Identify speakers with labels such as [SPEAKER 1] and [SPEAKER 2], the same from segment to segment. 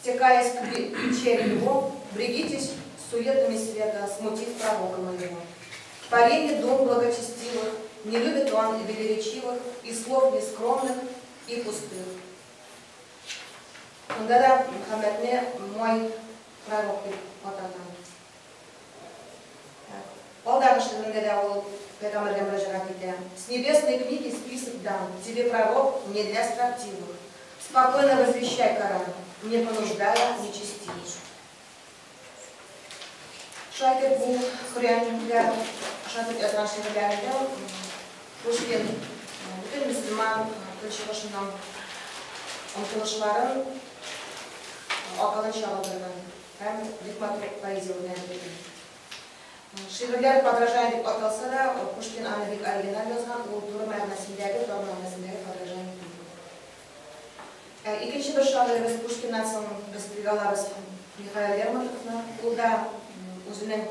[SPEAKER 1] стекаясь к вечере его, брегитесь суетами света, смутив пророка моего. Парень дом благочестивых, не любит он велеречивых, и слов нескромных и пустых. Когда Мухаммедне мой пророк атадан. С небесной книги список дан, тебе пророк не для строптивых. Спокойно возвещай Коран, не понуждая нечестивых. Шайтер бу хрянля, шайтер отношения Пушкин, bütün Müslüman kılıçbaşından kılıçların akılın çağladığından hem hikmet poeziyondan biri. Şiirler подражание деп аталса да, Пушкин аны бик оригинал жазған, ол туры мәгънәсендәге, тор мәгънәсендәге подражание түгел. Икенче бер шагыйрыбыз Пушкиннан соң без телгә алабыз Михаил Лермонтовны. Ул да үзенең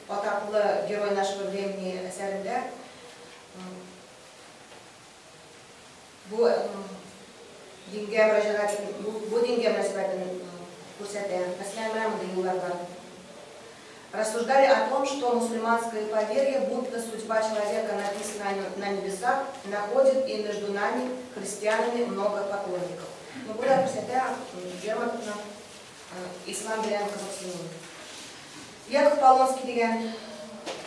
[SPEAKER 1] атаклы Герой нашего времени әсәрендә bu dinge мөнәсәбәтен күрсәтә. Мәсәлән, менә мондай юллар бар. Рассуждали о том, что мусульманское поверье, будто судьба человека написана на небесах, находит и между нами, христианами, много поклонников. Но burada күрсәтә Лермонтовны ислам белән кызыксыну. Яков Полонский дигән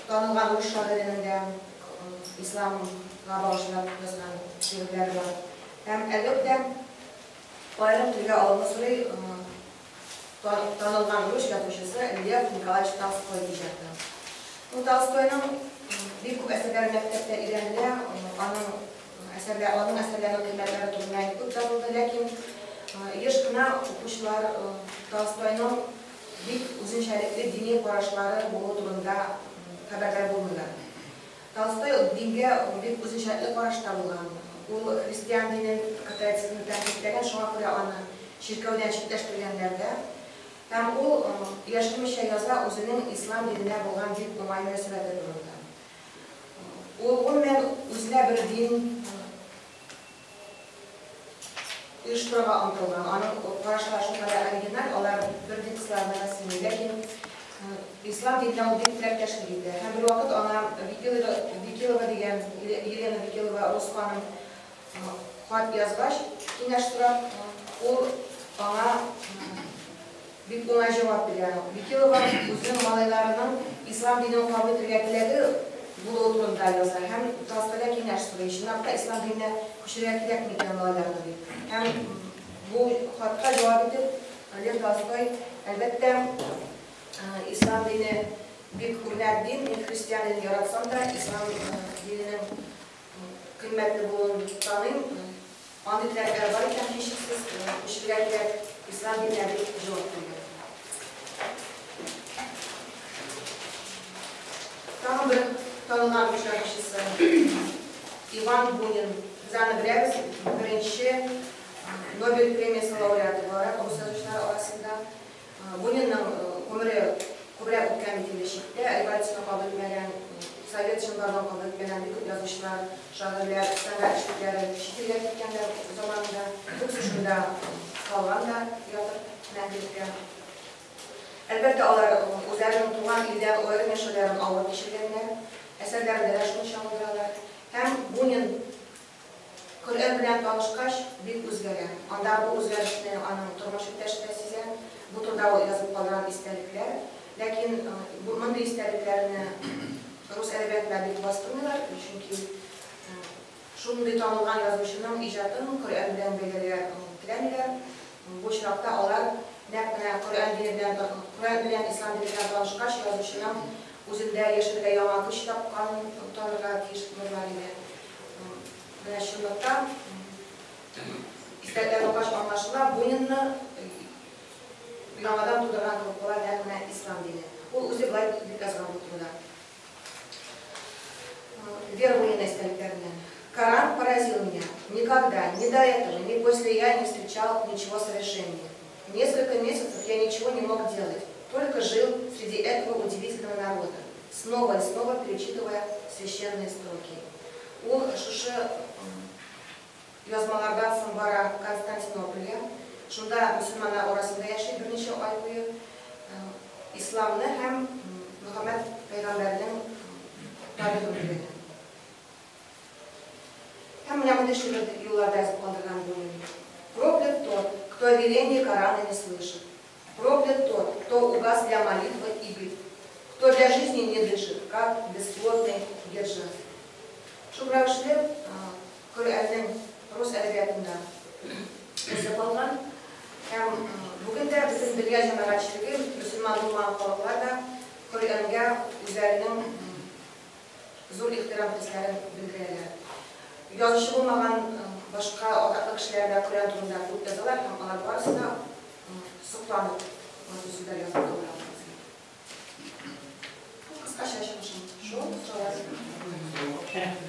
[SPEAKER 1] танылган рус шагыйренең дә исламга багышлап язган шигырьләре бар. Һәм әлбәттә аерым телгә алыну сорый танылган рус язучысы Лев Николаевич Толстой иҗаты. Толстойның бик күп әсәрләре мәктәптә өйрәнелә, аның әсәрләренең кыйммәтләре турында күп танылды, ләкин еш кына укучылар Толстойның бик үзенчәлекле дини карашлары булу турында хәбәрдар булмыйлар. Толстой дингә бик үзенчәлекле карашта булган. Ул христиан динен католицизмны тәнкыйтьләгән, шуңа күрә аны чиркәүдән читләштергәннәр дә. Һәм ул яшьлемичә яза үзенең ислам диненә булган бик уңай мөнәсәбәте турында. Ул гомумән үзенә бер дин оештыруга омтылган. Аның карашлары шундый оригиналь, алар бер дин кысаларына сыймый, ләкин ислам диненә ул бик теләктәшлек итә. Һәм бер вакыт ана Викилова дигән Елена Викилова рус ханым хат язгач, киңәш сорап, ул аңа бик уңай җавап бирә. Викилова үзенең малайларының ислам динен кабул итәргә теләге булуы турында яза. Һәм Толстойга киңәш сорый, чынлап та ислам диненә күчәргә кирәкми икән малайларны дип. Һәм бу хатка җавап итеп, Лев Толстой әлбәттә ислам дине бик хөрмәт дин, мин христиан динен яратсам да, ислам диненең кыйммәтле булуын таныйм. Андый теләкләр бар икән, һичшиксез күчәргә кирәк ислам диненә дип җавап биргән. Тагын бер танылган язучысы Иван Бунин. Без аны беләбез, беренче Нобель премиясе лауреаты буларак рус язучылар арасында. Бунинның гомере күбрәк үткән бит инде читтә, революцияны кабул итмәгән, совет чынбарлыгын кабул итмәгән бик күп язучылар, шагыйрьләр, сәнгать эшлекләре чит илгә киткәннәр заманында, күпсе шунда калган да ятып мәңгелеккә. Әлбәттә, алар үзләренең туган илдән аерым яшәүләрен авыр кичергәннәр, әсәрләрендә дә шуны чагылдыралар. Һәм Бунин Коръән белән танышкач бик үзгәрә. Анда бу үзгәрешне аның тормыш иптәше дә сизә. Бу турда ул язып калган истәлекләр. Ләкин мондый истәлекләрне рус әдәбиятында бик бастырмыйлар, чөнки шундый танылган язучының иҗатын Коръән белән бәйләргә теләмиләр. Бу чакта алар нәкъ менә Коръән белән ислам дине белән танышкач язучының үзендә яшәргә яңа көч тапканын танырга тиеш булалар иде. Менә шунлыктан истәлекләр укыгач аңлашыла, Бунинны яңадан тудырган кебек була нәкъ менә ислам дине. Ул үзе былай дип язган бу турыда. Вера Бунина истәлекләреннән. Коран поразил меня. Никогда, ни до этого, ни после я не встречал ничего совершеннее. Несколько месяцев я ничего не мог делать, только жил среди этого удивительного народа, снова и снова перечитывая священные строки. Ул шушы язмалардан соң бара Константинопольгә, Şunda Müslümanlar orasında yaşayıp bir neçe ay boyu İslam'ını hem Muhammed Peygamber'in tabi ömrünü. Hem мне шире yıllarda yazıp kaldırgan bölüm. Проклят тот, кто веление Корана не слышит. Проклят тот, кто угас для молитвы и бит. Кто для жизни не дышит, как бесплотный держак. Şu bırakışlar Kur'an'ın Rus edebiyatında yazılan hem bugün de bizim dünya cemaatçiliği Müslüman olmayan halklarda Kur'an'a üzerinin zor ihtiram hislerini bildirirler. Yazışı olmayan başka ortaklı kişilerde Kur'an turunda grup yazılar hem onlar barısında sıklanıp Müslüman yazılar. Kısa şaşırmışım. Şu sorarım.